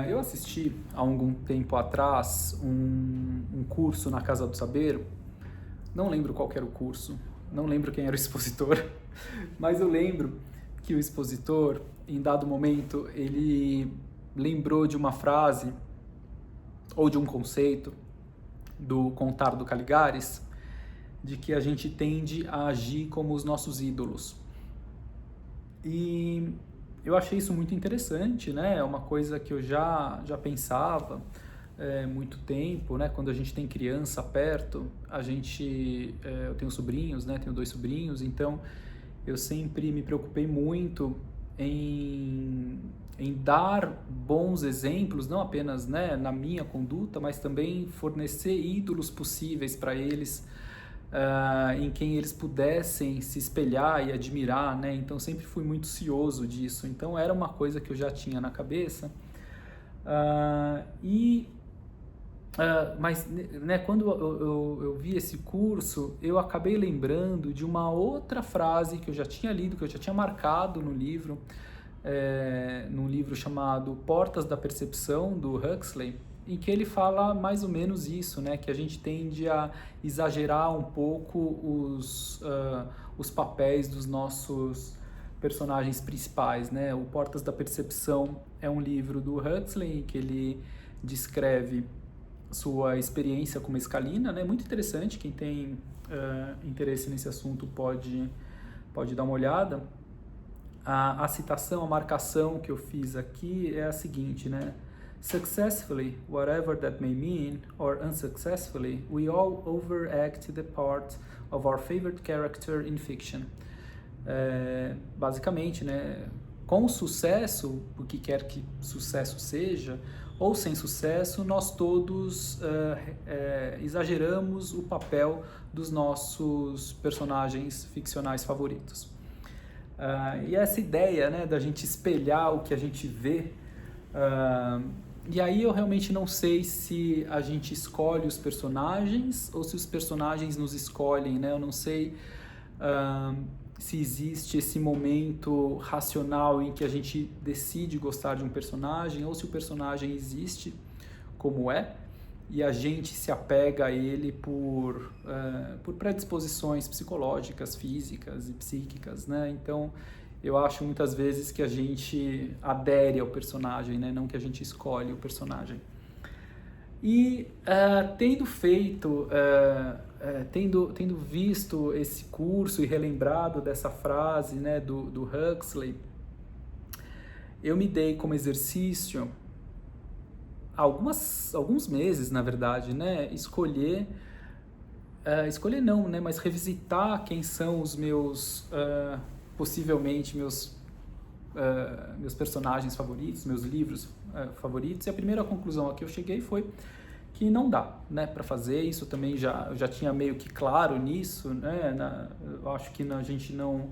Eu assisti há algum tempo atrás um curso na Casa do Saber. Não lembro qual que era o curso, não lembro quem era o expositor, mas eu lembro que o expositor, em dado momento, ele lembrou de uma frase ou de um conceito do Contar do Caligares, de que a gente tende a agir como os nossos ídolos. E eu achei isso muito interessante, né? É uma coisa que eu já pensava muito tempo, né? Quando a gente tem criança perto, eu tenho sobrinhos, né? Tenho 2 sobrinhos, então eu sempre me preocupei muito em dar bons exemplos, não apenas, né, na minha conduta, mas também fornecer ídolos possíveis para eles, em quem eles pudessem se espelhar e admirar, né? Então sempre fui muito cioso disso. Então era uma coisa que eu já tinha na cabeça. Ah, e mas, né, quando eu vi esse curso, eu acabei lembrando de uma outra frase que eu já tinha lido, que eu já tinha marcado no livro, num livro chamado Portas da Percepção, do Huxley, em que ele fala mais ou menos isso, né, que a gente tende a exagerar um pouco os papéis dos nossos personagens principais, né? O Portas da Percepção é um livro do Huxley, em que ele descreve sua experiência como escalina, né? Muito interessante, quem tem interesse nesse assunto pode dar uma olhada. A citação, a marcação que eu fiz aqui é a seguinte, né? Successfully, whatever that may mean, or unsuccessfully, we all overact the part of our favorite character in fiction. Basicamente, né? Com sucesso, o que quer que sucesso seja, ou sem sucesso, nós todos exageramos o papel dos nossos personagens ficcionais favoritos. E essa ideia, né, da gente espelhar o que a gente vê, e aí eu realmente não sei se a gente escolhe os personagens ou se os personagens nos escolhem, né? Eu não sei se existe esse momento racional em que a gente decide gostar de um personagem ou se o personagem existe como é e a gente se apega a ele por predisposições psicológicas, físicas e psíquicas, né? Então, eu acho muitas vezes que a gente adere ao personagem, né? Não que a gente escolhe o personagem. E tendo visto esse curso e relembrado dessa frase, né, do Huxley, eu me dei como exercício alguns meses, na verdade, né, escolher não, né, mas revisitar quem são os meus, possivelmente meus personagens favoritos, meus livros favoritos, e a primeira conclusão a que eu cheguei foi que não dá, né, para fazer isso. Também eu já tinha meio que claro nisso, né, eu acho que a gente não,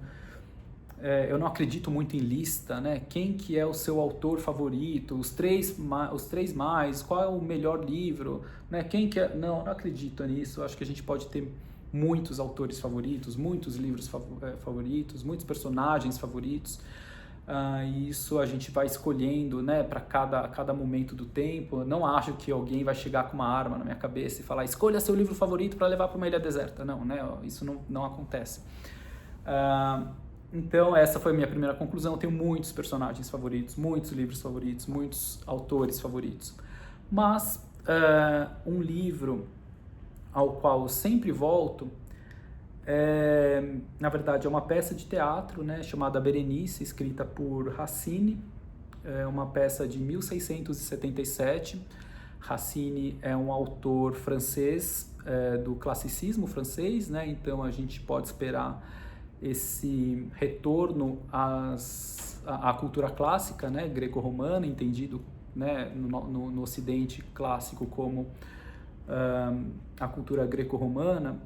eu não acredito muito em lista, né, quem que é o seu autor favorito, os três mais, qual é o melhor livro, né, quem que é, não acredito nisso. Eu acho que a gente pode ter muitos autores favoritos, muitos livros favoritos, muitos personagens favoritos, e isso a gente vai escolhendo, né, para cada momento do tempo. Não acho que alguém vai chegar com uma arma na minha cabeça e falar: escolha seu livro favorito para levar para uma ilha deserta. Não, né, isso não acontece. Então essa foi a minha primeira conclusão. Eu tenho muitos personagens favoritos, muitos livros favoritos, muitos autores favoritos. Mas um livro ao qual eu sempre volto, na verdade, é uma peça de teatro, né, chamada Berenice, escrita por Racine. É uma peça de 1677. Racine é um autor francês, do classicismo francês, né, então a gente pode esperar esse retorno à cultura clássica, né, greco-romana, entendido, né, no Ocidente clássico como a cultura greco-romana.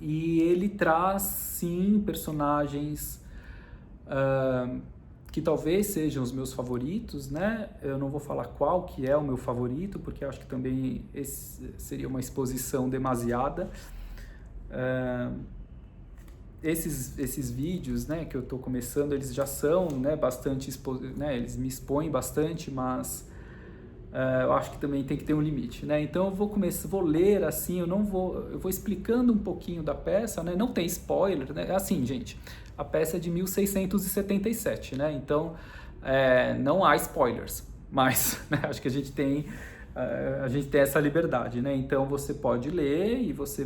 E ele traz, sim, personagens que talvez sejam os meus favoritos, né? Eu não vou falar qual que é o meu favorito, porque eu acho que também esse seria uma exposição demasiada. esses vídeos, né, que eu estou começando, eles já são, né, bastante, né, eles me expõem bastante, mas eu acho que também tem que ter um limite, né? Então eu vou ler assim, eu vou explicando um pouquinho da peça, né? Não tem spoiler, né? Assim, gente, a peça é de 1677, né? Então não há spoilers, mas né, acho que a gente tem essa liberdade, né? Então você pode ler e você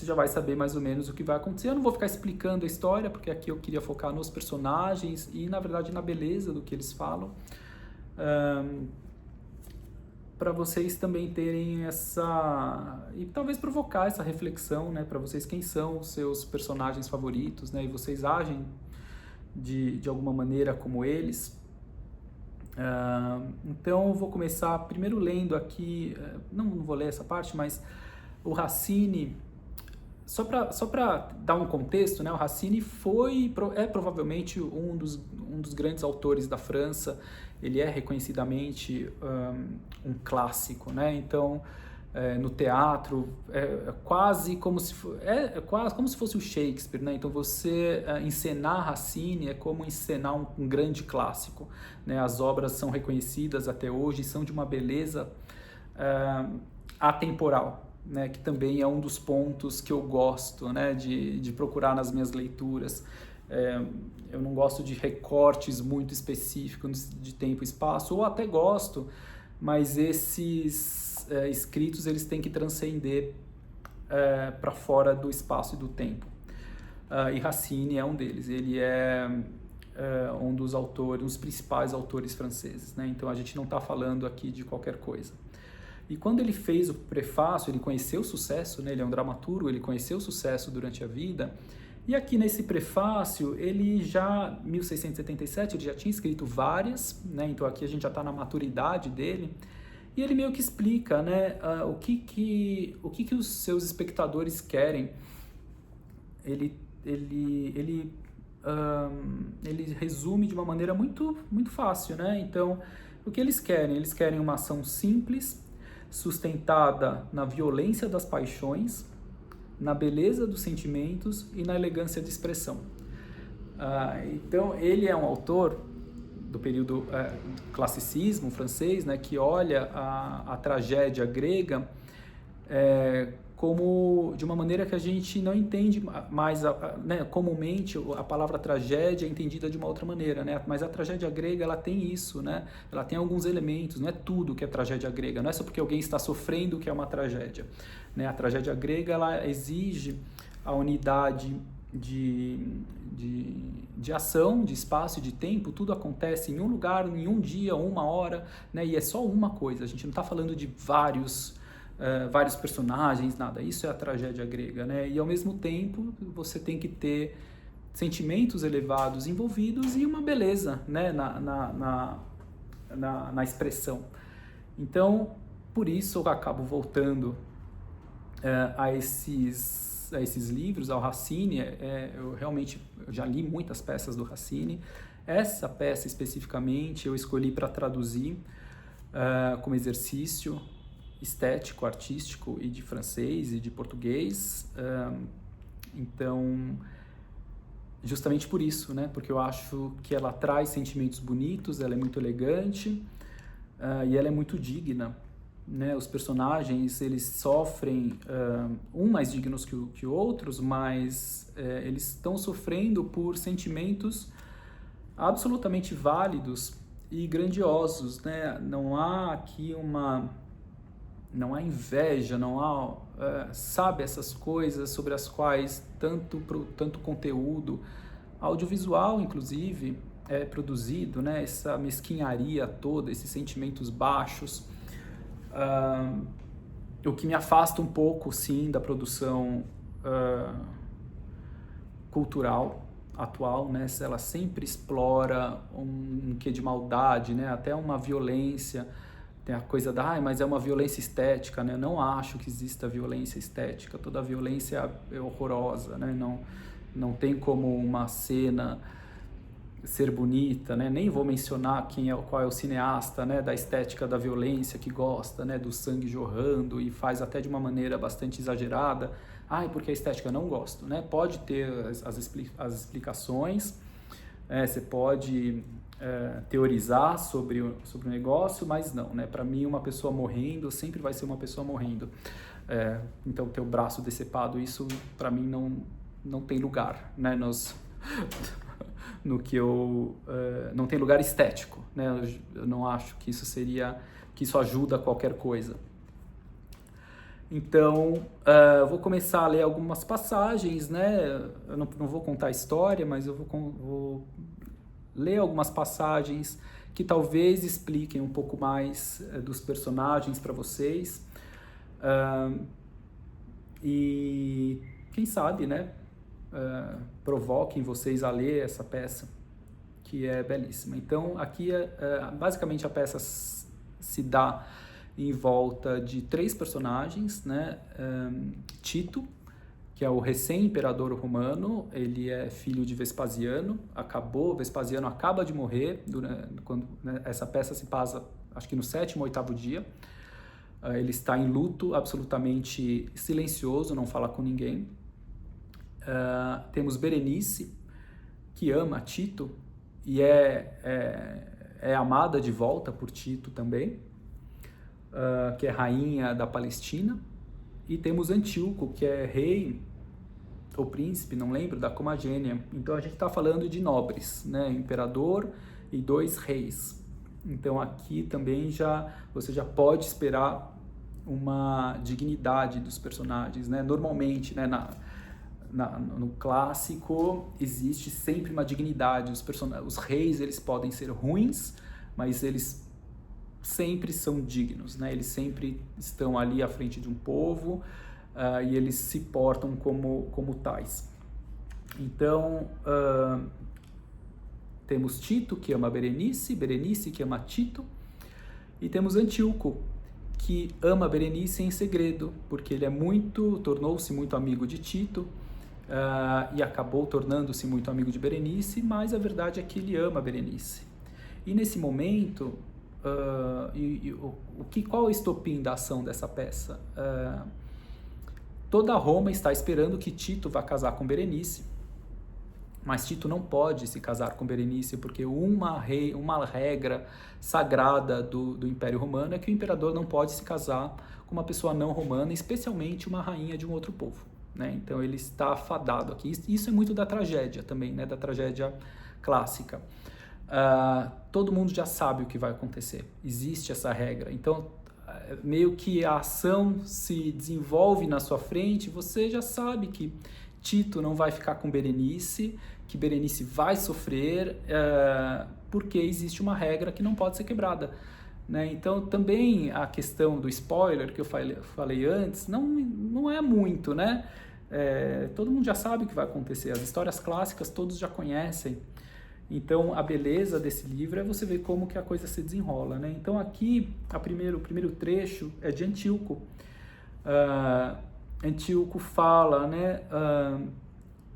já vai saber mais ou menos o que vai acontecer. Eu não vou ficar explicando a história, porque aqui eu queria focar nos personagens e, na verdade, na beleza do que eles falam. Para vocês também terem e talvez provocar essa reflexão, né, para vocês, quem são os seus personagens favoritos, né, e vocês agem de alguma maneira como eles. Então eu vou começar primeiro lendo aqui, não vou ler essa parte, mas o Racine, só para dar um contexto, né, o Racine é provavelmente um dos grandes autores da França. Ele é reconhecidamente um clássico, né? Então, no teatro é quase como se fosse o Shakespeare, né? Então você encenar Racine é como encenar um grande clássico, né? As obras são reconhecidas até hoje, são de uma beleza atemporal, né? Que também é um dos pontos que eu gosto, né? de procurar nas minhas leituras. Eu não gosto de recortes muito específicos de tempo e espaço, ou até gosto, mas esses escritos eles têm que transcender para fora do espaço e do tempo. E Racine é um deles. Ele é um dos principais autores franceses, né? Então a gente não está falando aqui de qualquer coisa. E quando ele fez o prefácio, ele conheceu o sucesso, né? Ele é um dramaturgo, ele conheceu o sucesso durante a vida. E aqui nesse prefácio, ele já, 1677, ele já tinha escrito várias, né? Então aqui a gente já está na maturidade dele, e ele meio que explica, né, o que os seus espectadores querem. Ele resume de uma maneira muito, muito fácil, né? Então, o que eles querem? Eles querem uma ação simples, sustentada na violência das paixões, na beleza dos sentimentos e na elegância de expressão. Então, ele é um autor do período classicismo francês, né, que olha a tragédia grega como de uma maneira que a gente não entende mais, né, comumente a palavra tragédia é entendida de uma outra maneira, né? Mas a tragédia grega ela tem isso, né? Ela tem alguns elementos, não é tudo que é tragédia grega, não é só porque alguém está sofrendo que é uma tragédia, né? A tragédia grega ela exige a unidade de ação, de espaço e de tempo. Tudo acontece em um lugar, em um dia, uma hora, né? E é só uma coisa, a gente não está falando de vários personagens, nada. Isso é a tragédia grega, né? E ao mesmo tempo você tem que ter sentimentos elevados envolvidos e uma beleza, né? na expressão. Então, por isso eu acabo voltando a esses livros, ao Racine. Eu realmente já li muitas peças do Racine. Essa peça especificamente eu escolhi para traduzir como exercício estético, artístico, e de francês e de português. Então, justamente por isso, né? Porque eu acho que ela traz sentimentos bonitos, ela é muito elegante e ela é muito digna, né? Os personagens, eles sofrem, mais dignos que outros, mas eles estão sofrendo por sentimentos absolutamente válidos e grandiosos, né? Não há aqui não há inveja, não há, sabe, essas coisas sobre as quais tanto conteúdo audiovisual, inclusive, é produzido, né? Essa mesquinharia toda, esses sentimentos baixos, o que me afasta um pouco, sim, da produção cultural atual, né? Ela sempre explora um quê de maldade, né? Até uma violência. Tem a coisa mas é uma violência estética, né? Não acho que exista violência estética. Toda violência é horrorosa, né? Não tem como uma cena ser bonita, né? Nem vou mencionar qual é o cineasta, né, da estética da violência que gosta, né, do sangue jorrando e faz até de uma maneira bastante exagerada. porque a estética eu não gosto, né? Pode ter as explicações, você pode teorizar sobre o negócio, mas não, né? Para mim, uma pessoa morrendo sempre vai ser uma pessoa morrendo. Então, ter o braço decepado, isso para mim não tem lugar, né? No que eu... não tem lugar estético, né? Eu não acho que isso ajuda qualquer coisa. Então, eu vou começar a ler algumas passagens, né? Eu não vou contar a história, mas eu vou ler algumas passagens que talvez expliquem um pouco mais dos personagens para vocês. E quem sabe, né? Provoquem vocês a ler essa peça, que é belíssima. Então, aqui, basicamente, a peça se dá em volta de 3 personagens, né? Tito, que é o recém-imperador romano, ele é filho de Vespasiano, Vespasiano acaba de morrer, quando essa peça se passa, acho que no 7º ou 8º dia. Ele está em luto, absolutamente silencioso, não fala com ninguém. Temos Berenice, que ama Tito e é amada de volta por Tito também, que é rainha da Palestina. E temos Antíoco, que é rei ou príncipe, não lembro, da Comagênia. Então a gente está falando de nobres, né? Imperador e 2 reis. Então aqui também você já pode esperar uma dignidade dos personagens, né? Normalmente, né, no clássico existe sempre uma dignidade. Os reis, eles podem ser ruins, mas eles sempre são dignos, né? Eles sempre estão ali à frente de um povo e eles se portam como tais. Então, temos Tito, que ama Berenice, Berenice, que ama Tito, e temos Antíoco, que ama Berenice em segredo, porque ele tornou-se muito amigo de Tito e acabou tornando-se muito amigo de Berenice, mas a verdade é que ele ama Berenice. E nesse momento, qual é o estopim da ação dessa peça? Toda Roma está esperando que Tito vá casar com Berenice, mas Tito não pode se casar com Berenice, porque uma regra sagrada do Império Romano é que o imperador não pode se casar com uma pessoa não romana, especialmente uma rainha de um outro povo, né? Então ele está afadado aqui. Isso é muito da tragédia também, né? Da tragédia clássica. Todo mundo já sabe o que vai acontecer, existe essa regra. Então, meio que a ação se desenvolve na sua frente, você já sabe que Tito não vai ficar com Berenice, que Berenice vai sofrer, porque existe uma regra que não pode ser quebrada, né? Então, também a questão do spoiler que eu falei antes, não é muito, né? Todo mundo já sabe o que vai acontecer, as histórias clássicas todos já conhecem. Então, a beleza desse livro é você ver como que a coisa se desenrola, né? Então, aqui, o primeiro trecho é de Antíoco. Antíoco fala, né?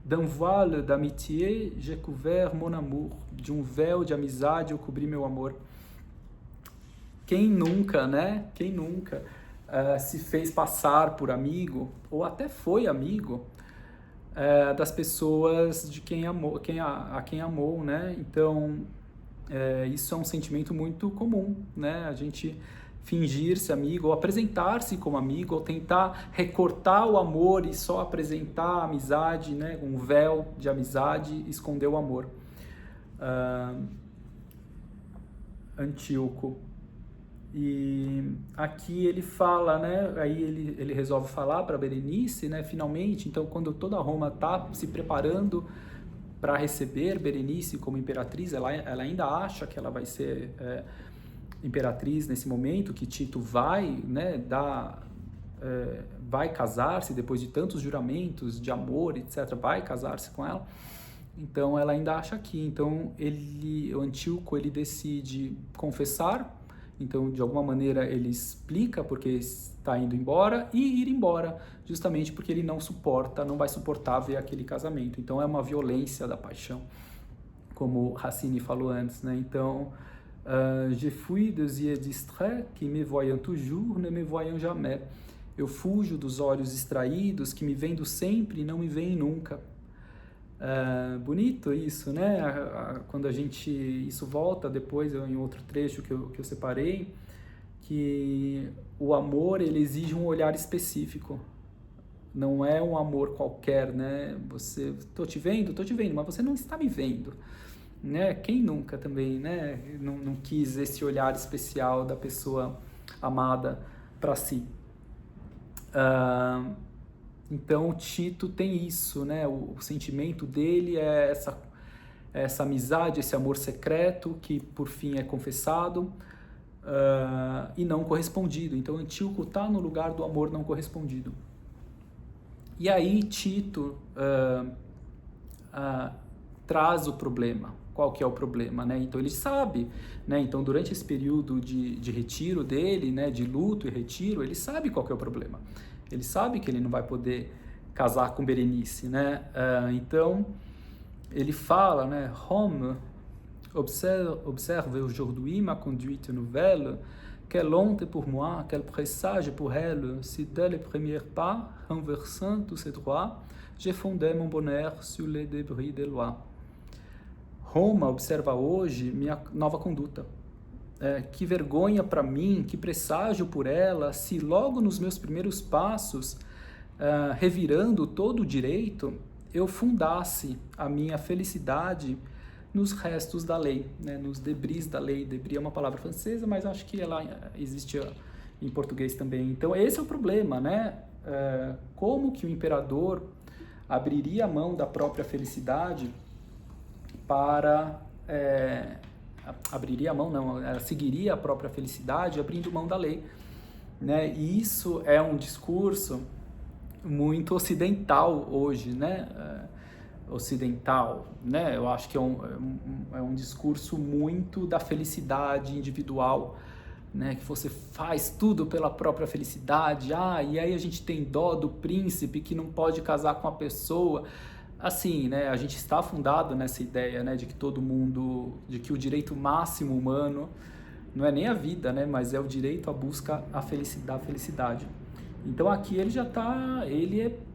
D'un voile d'amitié, j'ai couvert mon amour. De um véu de amizade, eu cobri meu amor. Quem nunca, né? Quem nunca se fez passar por amigo, ou até foi amigo, das pessoas de quem amou, né? Então, isso é um sentimento muito comum, né? A gente fingir-se amigo, ou apresentar-se como amigo, ou tentar recortar o amor e só apresentar a amizade, né? Um véu de amizade, esconder o amor. Antíoco. E aqui ele fala, né? Aí ele resolve falar para Berenice, né? Finalmente, então quando toda Roma está se preparando para receber Berenice como imperatriz, ela ainda acha que ela vai ser imperatriz nesse momento, que Tito vai, né? Vai casar-se depois de tantos juramentos de amor, etc. Vai casar-se com ela. Então ela ainda acha aqui. Então o Antíoco ele decide confessar. Então, de alguma maneira, ele explica porque está indo embora e ir embora, justamente porque ele não vai suportar ver aquele casamento. Então, é uma violência da paixão, como Racine falou antes, né? Então, je fus des yeux distraits qui me voyant toujours, ne me voyant jamais. Eu fujo dos olhos distraídos que me vendo sempre e não me veem nunca. Bonito isso, né? Quando isso volta depois em outro trecho que eu separei, que o amor ele exige um olhar específico. Não é um amor qualquer, né? Tô te vendo, mas você não está me vendo, né? Quem nunca também, né? Não quis esse olhar especial da pessoa amada para si. Então o Tito tem isso, né? O sentimento dele é essa amizade, esse amor secreto que por fim é confessado e não correspondido. Então Antíoco está no lugar do amor não correspondido. E aí Tito traz o problema. Qual que é o problema, né? Então ele sabe, né? Então durante esse período de retiro dele, né? De luto e retiro, ele sabe qual que é o problema. Ele sabe que ele não vai poder casar com Berenice, né? Então ele fala, né? Homme, observe aujourd'hui ma conduite nouvelle. Quelle honte pour moi, quel présage pour elle, si dès les premiers pas, renversant tous ses droits, j'ai fondé mon bonheur sur les débris des lois. Roma observa hoje minha nova conduta. Que vergonha para mim, que presságio por ela, se logo nos meus primeiros passos, revirando todo o direito, eu fundasse a minha felicidade nos restos da lei, né, nos débris da lei. Débris é uma palavra francesa, mas acho que ela existe em português também. Então esse é o problema, né? Como que o imperador abriria a mão da própria felicidade para... abriria a mão, não, ela seguiria a própria felicidade abrindo mão da lei, né? E isso é um discurso muito ocidental hoje, né? Ocidental, né? Eu acho que é um discurso muito da felicidade individual, né? Que você faz tudo pela própria felicidade, e aí a gente tem dó do príncipe que não pode casar com a pessoa. Assim, né? A gente está fundado nessa ideia, né? De que de que o direito máximo humano não é nem a vida, né? Mas é o direito à busca da felicidade. Então aqui ele já está,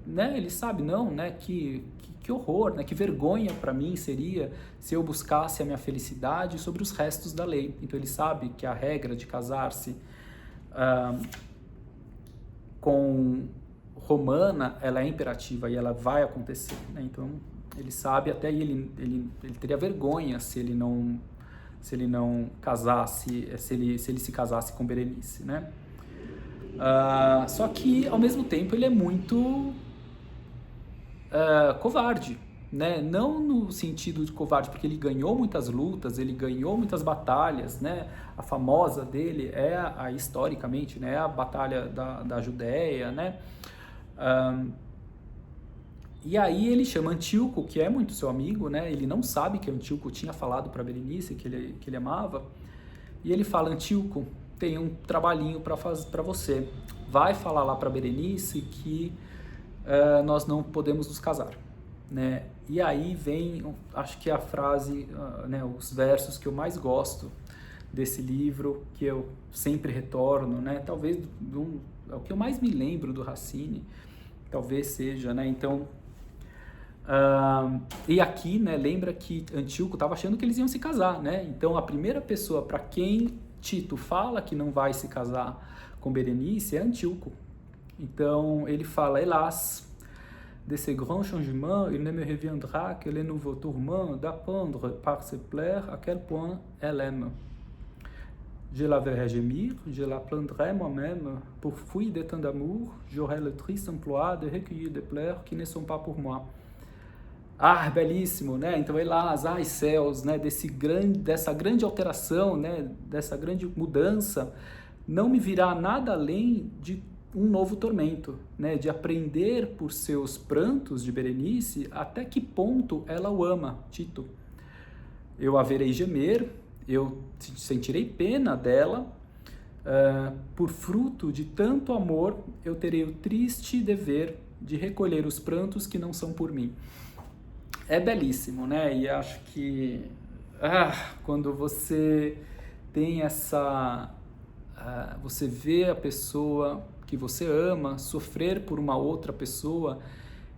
né? Ele sabe, não, né? Que horror, né? Que vergonha para mim seria se eu buscasse a minha felicidade sobre os restos da lei. Então ele sabe que a regra de casar-se com romana, ela é imperativa e ela vai acontecer, né? Então ele sabe, até ele teria vergonha se ele não casasse, se ele se casasse com Berenice, né? Só que ao mesmo tempo ele é muito covarde, né? Não no sentido de covarde, porque ele ganhou muitas lutas, ele ganhou muitas batalhas, né? A famosa dele historicamente, né? A batalha da Judéia, né? E aí ele chama Antíoco, que é muito seu amigo, né? Ele não sabe que Antíoco tinha falado para Berenice que ele amava, e ele fala: Antíoco, tem um trabalhinho para você. Vai falar lá para Berenice que nós não podemos nos casar, né? E aí vem, acho que a frase, né, os versos que eu mais gosto desse livro, que eu sempre retorno, né? Talvez é o que eu mais me lembro do Racine, talvez seja, né? Então, e aqui, né, lembra que Antíoco estava achando que eles iam se casar, né? Então a primeira pessoa para quem Tito fala que não vai se casar com Berenice é Antíoco. Então ele fala: hélas, de ces grands changements, il ne me reviendra que les nouveaux tourments d'apprendre par ses plaies à quel point elle aime. Je la verrai gémir, je la plaindrai moi-même, pour fuir de tant d'amour, j'aurai le triste emploi de recueillir des pleurs qui ne sont pas pour moi. Belíssimo, né? Então, hélas, céus, né? Dessa grande alteração, né? Dessa grande mudança, não me virá nada além de um novo tormento, né? De aprender por seus prantos de Berenice até que ponto ela o ama, Tito. Eu a verei gemer, eu sentirei pena dela, por fruto de tanto amor, eu terei o triste dever de recolher os prantos que não são por mim. É belíssimo, né? E acho que quando você tem você vê a pessoa que você ama, sofrer por uma outra pessoa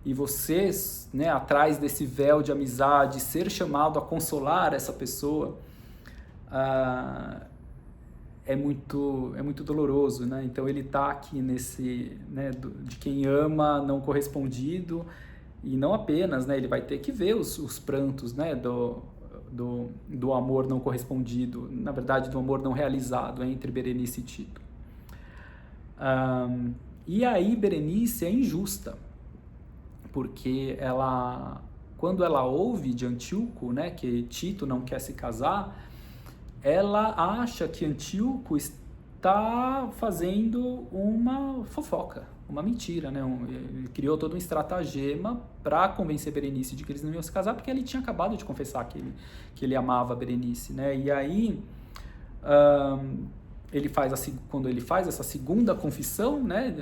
e você, né, atrás desse véu de amizade, ser chamado a consolar essa pessoa, é muito doloroso, né? Então ele está aqui nesse, né, de quem ama não correspondido, e não apenas, né, ele vai ter que ver os prantos, né, do amor não correspondido, na verdade do amor não realizado, entre Berenice e Tito. E aí Berenice é injusta, porque quando ela ouve de Antíoco, né, que Tito não quer se casar, ela acha que Antíoco está fazendo uma fofoca, uma mentira, né? Ele criou todo um estratagema para convencer Berenice de que eles não iam se casar, porque ele tinha acabado de confessar que ele amava Berenice, né? E aí, quando ele faz essa segunda confissão, né,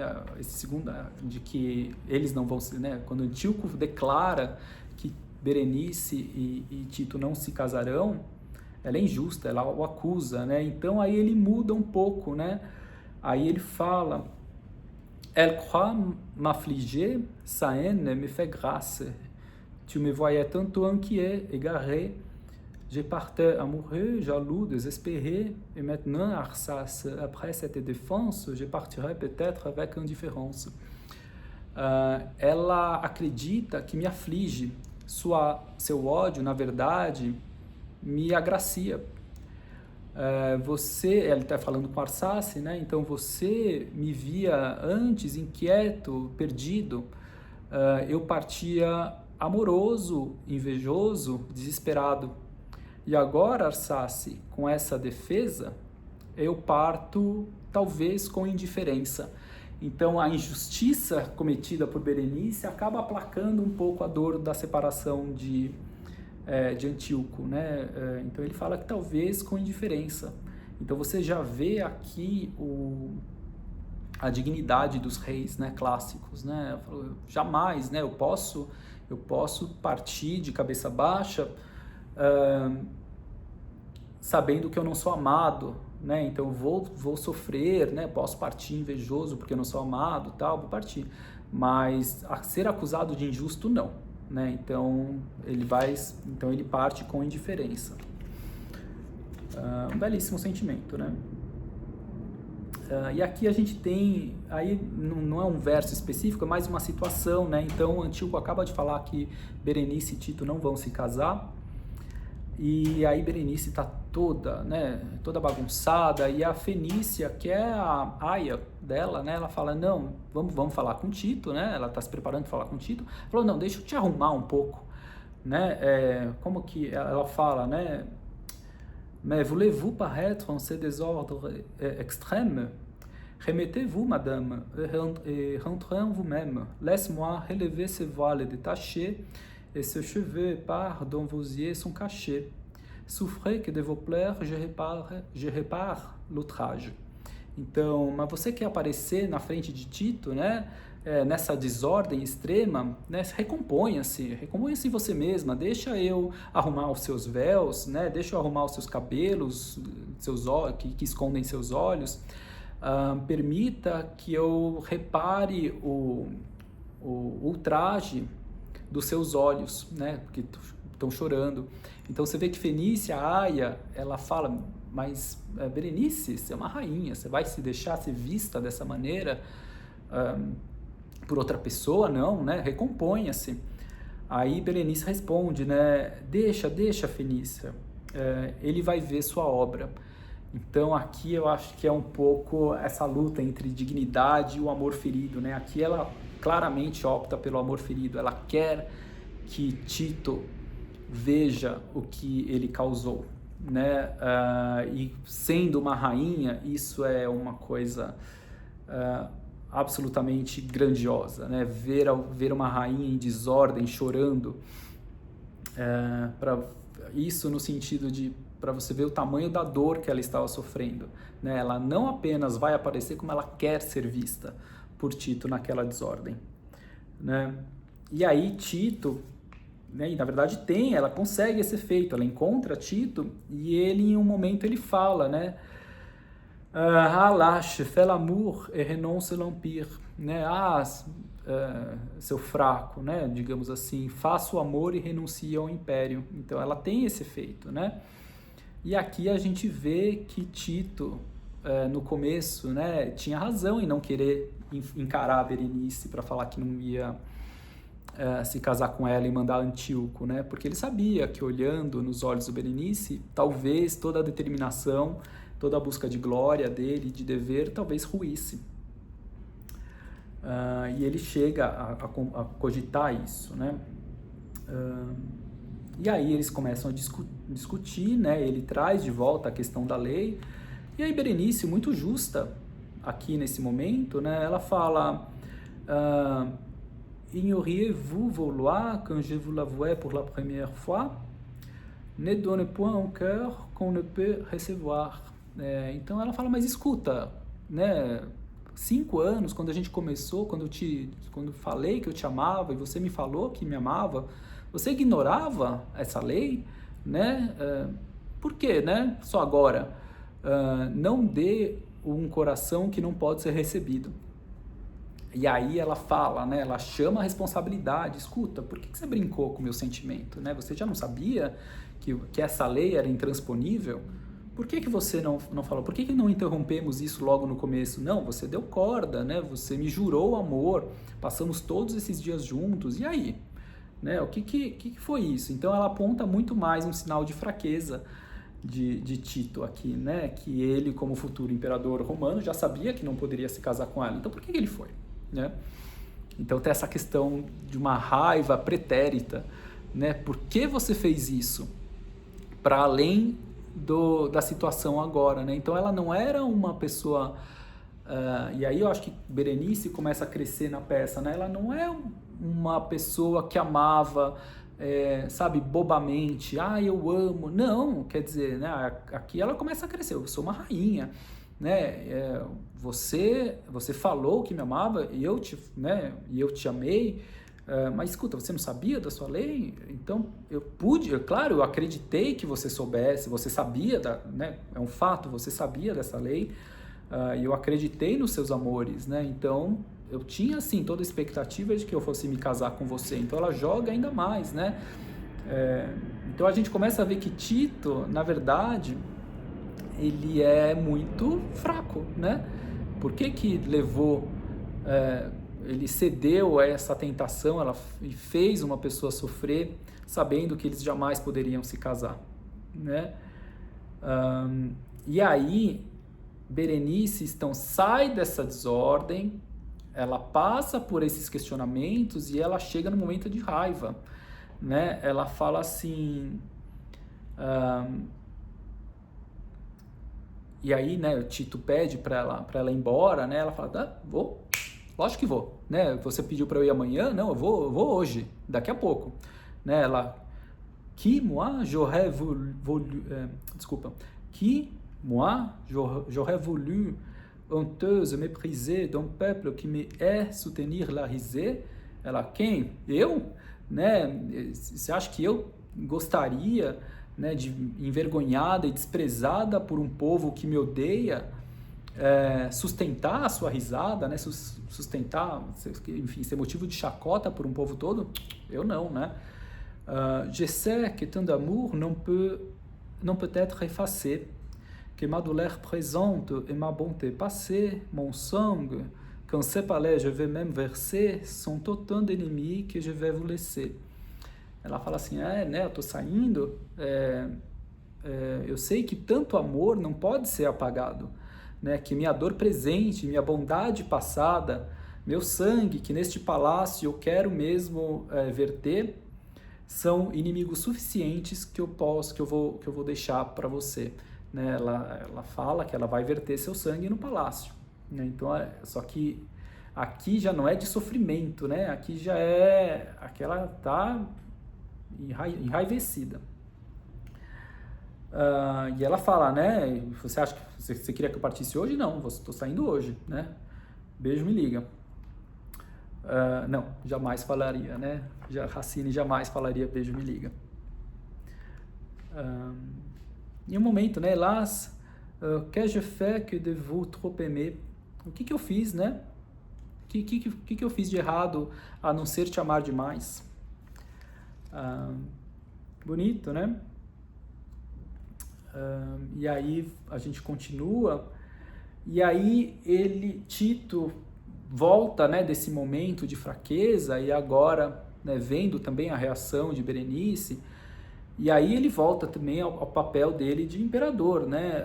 de que eles não vão se, né, quando Antíoco declara que Berenice e Tito não se casarão, ela é injusta, ela o acusa, né? Então aí ele muda um pouco, né? Aí ele fala: Elle croit m'affliger, sa haine me fait grâce. Tu me voyais tantôt inquiet, égaré. Je partais amoureux, jaloux, désespéré, et maintenant, Arsas, après cette défense, je partirai peut-être avec indifférence. Ela acredita que me aflige. Seu ódio, na verdade, me agracia. Ele está falando com Arsace, né? Então você me via antes inquieto, perdido, eu partia amoroso, invejoso, desesperado. E agora, Arsace, com essa defesa, eu parto talvez com indiferença. Então a injustiça cometida por Berenice acaba aplacando um pouco a dor da separação de Antíoco, né? Então ele fala que talvez com indiferença. Então você já vê aqui a dignidade dos reis, né, clássicos, né? Jamais, né? Eu posso partir de cabeça baixa, sabendo que eu não sou amado, né? Então eu vou sofrer, né? Posso partir invejoso porque eu não sou amado, tal, vou partir. Mas ser acusado de injusto, não. Né? Então ele parte com indiferença. Um belíssimo sentimento, né? E aqui a gente tem, aí não é um verso específico, é mais uma situação, né? Então Antíoco acaba de falar que Berenice e Tito não vão se casar, e aí Berenice está toda bagunçada, e a Fenícia, que é a aia dela, né, ela fala: não, vamos falar com Tito, né? Ela está se preparando para falar com Tito. Falou: não, deixa eu te arrumar um pouco, né? Como que ela fala, né? Mais voulez-vous paraître en ces désordres extrêmes? Remettez-vous, madame, et rentrez en vous-même. Laisse-moi relever ces voiles détachés et ces cheveux épars dont vos yeux sont cachés. Souffrez que de vos pleurs je répare l'outrage. Então, mas você quer aparecer na frente de Tito, né? Nessa desordem extrema, né? Recomponha-se você mesma, deixa eu arrumar os seus véus, né? Deixa eu arrumar os seus cabelos, seus olhos, que escondem seus olhos, permita que eu repare o ultraje dos seus olhos, né? Que estão chorando. Então você vê que Fenícia, a aia, ela fala: mas Berenice, você é uma rainha, você vai se deixar ser vista dessa maneira por outra pessoa? Não, né? Recomponha-se. Aí Berenice responde, né? Deixa Fenícia, ele vai ver sua obra. Então aqui eu acho que é um pouco essa luta entre dignidade e o amor ferido, né? Aqui ela claramente opta pelo amor ferido, ela quer que Tito veja o que ele causou, né? E sendo uma rainha, isso é uma coisa absolutamente grandiosa, né? Ver uma rainha em desordem, chorando, isso no sentido de para você ver o tamanho da dor que ela estava sofrendo, né? Ela não apenas vai aparecer, como ela quer ser vista por Tito naquela desordem, né? E aí Tito, né, e na verdade ela consegue esse efeito, ela encontra Tito e ele em um momento ele fala, né? Ah là, je fais l'amour et renonce l'empire, né? Seu fraco, né? Digamos assim, faça o amor e renuncie ao império. Então ela tem esse efeito, né? E aqui a gente vê que Tito, no começo, né, tinha razão em não querer encarar a Berenice para falar que não ia se casar com ela e mandar Antíoco, né? Porque ele sabia que olhando nos olhos do Berenice, talvez toda a determinação, toda a busca de glória dele, de dever, talvez ruísse. E ele chega a cogitar isso, né? E aí eles começam a discutir, né? Ele traz de volta a questão da lei. E aí Berenice, muito justa aqui nesse momento, né? Ela fala... Ignoriez-vous vos lois quand je vous l'avouais pour la première fois? Ne donne point un cœur qu'on ne peut recevoir. Então ela fala, mas escuta, né? 5 anos, quando a gente começou, quando falei que eu te amava e você me falou que me amava, você ignorava essa lei, né? Por quê, né? Só agora. Não dê um coração que não pode ser recebido. E aí ela fala, né? Ela chama a responsabilidade. Escuta, por que você brincou com o meu sentimento, né? Você já não sabia que essa lei era intransponível? Por que você não falou? Por que não interrompemos isso logo no começo? Não, você deu corda, né? Você me jurou amor, passamos todos esses dias juntos, e aí? Né? O que foi isso? Então ela aponta muito mais um sinal de fraqueza de Tito aqui, né? Que ele, como futuro imperador romano, já sabia que não poderia se casar com ela. Então por que ele foi? Né? Então tem essa questão de uma raiva pretérita, né? Por que você fez isso? Para além da situação agora, né? Então ela não era uma pessoa... e aí eu acho que Berenice começa a crescer na peça, né? Ela não é uma pessoa que amava, sabe, bobamente. Eu amo. Não, quer dizer, né? Aqui ela começa a crescer. Eu sou uma rainha, né? Você falou que me amava e eu te amei. Mas escuta, você não sabia da sua lei? Então claro, eu acreditei que você soubesse, você sabia, né? É um fato, você sabia dessa lei, e eu acreditei nos seus amores, né? Então eu tinha assim toda a expectativa de que eu fosse me casar com você. Então ela joga ainda mais, né? Então a gente começa a ver que Tito, na verdade, ele é muito fraco, né? Por que levou... ele cedeu a essa tentação, e fez uma pessoa sofrer, sabendo que eles jamais poderiam se casar, né? E aí, Berenice, então, sai dessa desordem, ela passa por esses questionamentos e ela chega no momento de raiva, né? Ela fala assim... e aí, né, o Tito pede para ela ir embora, né? Ela fala, vou... Lógico que vou, né? Você pediu para eu ir amanhã? Não, eu vou hoje, daqui a pouco, né? Ela, j'aurais voulu honteuse mépriser d'un peuple qui me est soutenir la risée. Ela, quem? Eu? Né? Você acha que eu gostaria, né, de envergonhada e desprezada por um povo que me odeia? Sustentar a sua risada, né? Sustentar, enfim, ser motivo de chacota por um povo todo? Eu não, né? Je sais que tant d'amour non peut être effacé, que ma douleur présente et ma bonté passée, mon sang, qu'en ces palais je vais même verser, sont autant d'ennemis que je vais vous laisser. Ela fala assim, né? Eu tô saindo, eu sei que tanto amor não pode ser apagado, né, que minha dor presente, minha bondade passada, meu sangue, que neste palácio eu quero mesmo verter, são inimigos suficientes que eu vou deixar para você, né? Ela fala que ela vai verter seu sangue no palácio, né? Então, só que aqui já não é de sofrimento, né? Aqui já é aquela tá enraivecida. E ela fala, né? Você acha que você queria que eu partisse hoje? Não, estou saindo hoje, né? Beijo, me liga. Não, jamais falaria, né? Racine jamais falaria beijo, me liga. Em um momento, né? Hélas, Qu'ai-je fait que de vous trop aimer? O que eu fiz, né? O que eu fiz de errado a não ser te amar demais? Bonito, né? E aí a gente continua, e aí Tito volta, né, desse momento de fraqueza, e agora, né, vendo também a reação de Berenice, e aí ele volta também ao papel dele de imperador, né?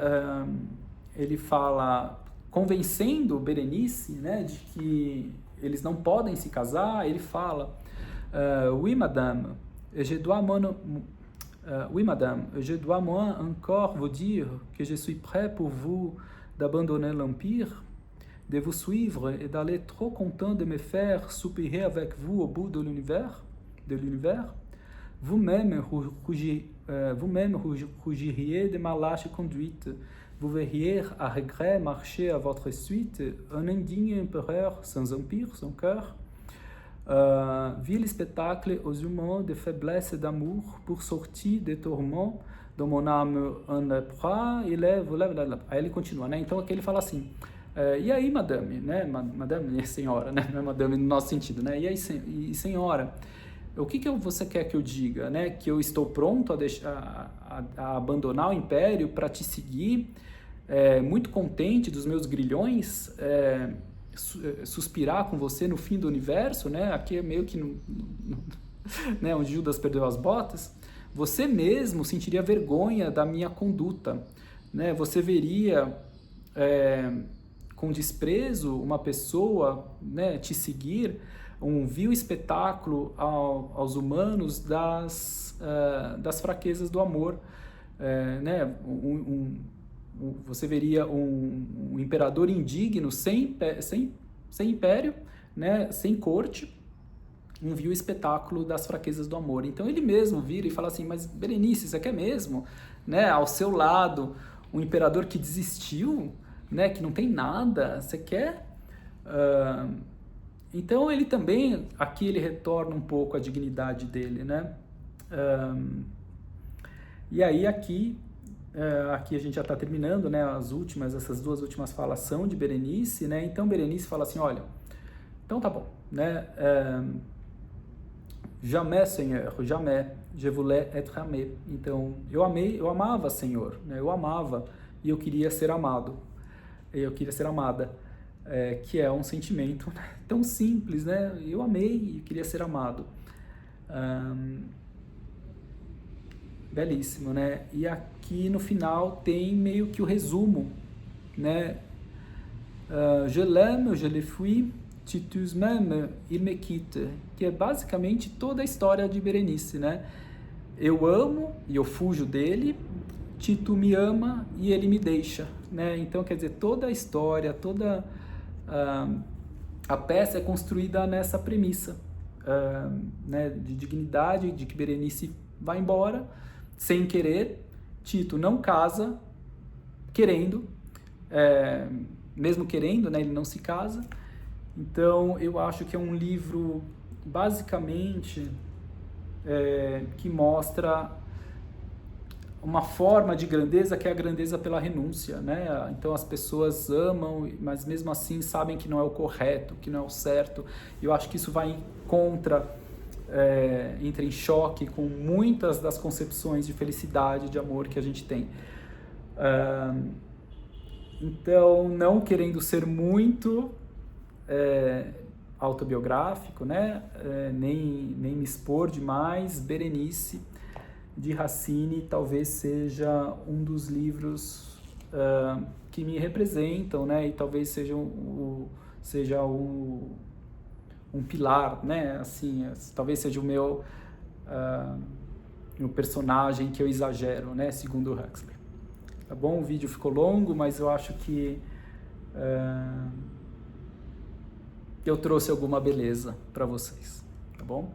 Ele fala, convencendo Berenice, né, de que eles não podem se casar, ele fala, oui madame, oui madame, je dois moins encore vous dire que je suis prêt pour vous d'abandonner l'empire, de vous suivre et d'aller trop content de me faire soupirer avec vous au bout de l'univers. Vous-même rougiriez de ma lâche conduite. Vous verriez à regret marcher à votre suite un indigne empereur sans empire, sans cœur. Vil spectacle aux humains de faiblesse et d'amour pour sortir des tourments dont mon âme en proie. Aí ele continua, né? Então aqui ele fala assim, e aí madame, né? Madame é senhora, né? Não é madame no nosso sentido, né? E aí senhora, o que você quer que eu diga, né? Que eu estou pronto a abandonar o império para te seguir, muito contente dos meus grilhões, suspirar com você no fim do universo, né? Aqui é meio que né, onde Judas perdeu as botas. Você mesmo sentiria vergonha da minha conduta, né? Você veria com desprezo uma pessoa, né, te seguir, um vil espetáculo aos humanos das fraquezas do amor, né? Você veria um imperador indigno, sem império, né? Sem corte, um vil espetáculo das fraquezas do amor. Então ele mesmo vira e fala assim, mas Berenice, você quer mesmo, né, ao seu lado um imperador que desistiu, né, que não tem nada, você quer? Então ele também, aqui ele retorna um pouco à dignidade dele, né? E aí aqui a gente já está terminando, né? Essas duas últimas falas são de Berenice, né? Então Berenice fala assim, olha, então tá bom, né? Jamais, Seigneur, jamais, je voulais être aimé. Então eu amava, Senhor, né? Eu amava e eu queria ser amado, eu queria ser amada. Que é um sentimento, né, tão simples, né? Eu amei e queria ser amado. Belíssimo, né? E aqui no final tem meio que o resumo, né? Je l'aime, je le fuis, Titus m'aime, il me quitte, que é basicamente toda a história de Berenice, né? Eu amo e eu fujo dele, Tito me ama e ele me deixa, né? Então, quer dizer, toda a história, toda a peça é construída nessa premissa, né, de dignidade, de que Berenice vai embora sem querer, Tito não casa querendo, mesmo querendo, né, ele não se casa. Então eu acho que é um livro basicamente que mostra uma forma de grandeza que é a grandeza pela renúncia, né? Então as pessoas amam, mas mesmo assim sabem que não é o correto, que não é o certo. E eu acho que isso vai entra em choque com muitas das concepções de felicidade, de amor que a gente tem. Então, não querendo ser muito autobiográfico, né? Nem me expor demais, Berenice de Racine talvez seja um dos livros que me representam, né? E talvez seja um pilar, né? Assim, talvez seja o meu personagem que eu exagero, né? Segundo Huxley. Tá bom? O vídeo ficou longo, mas eu acho que eu trouxe alguma beleza para vocês, tá bom?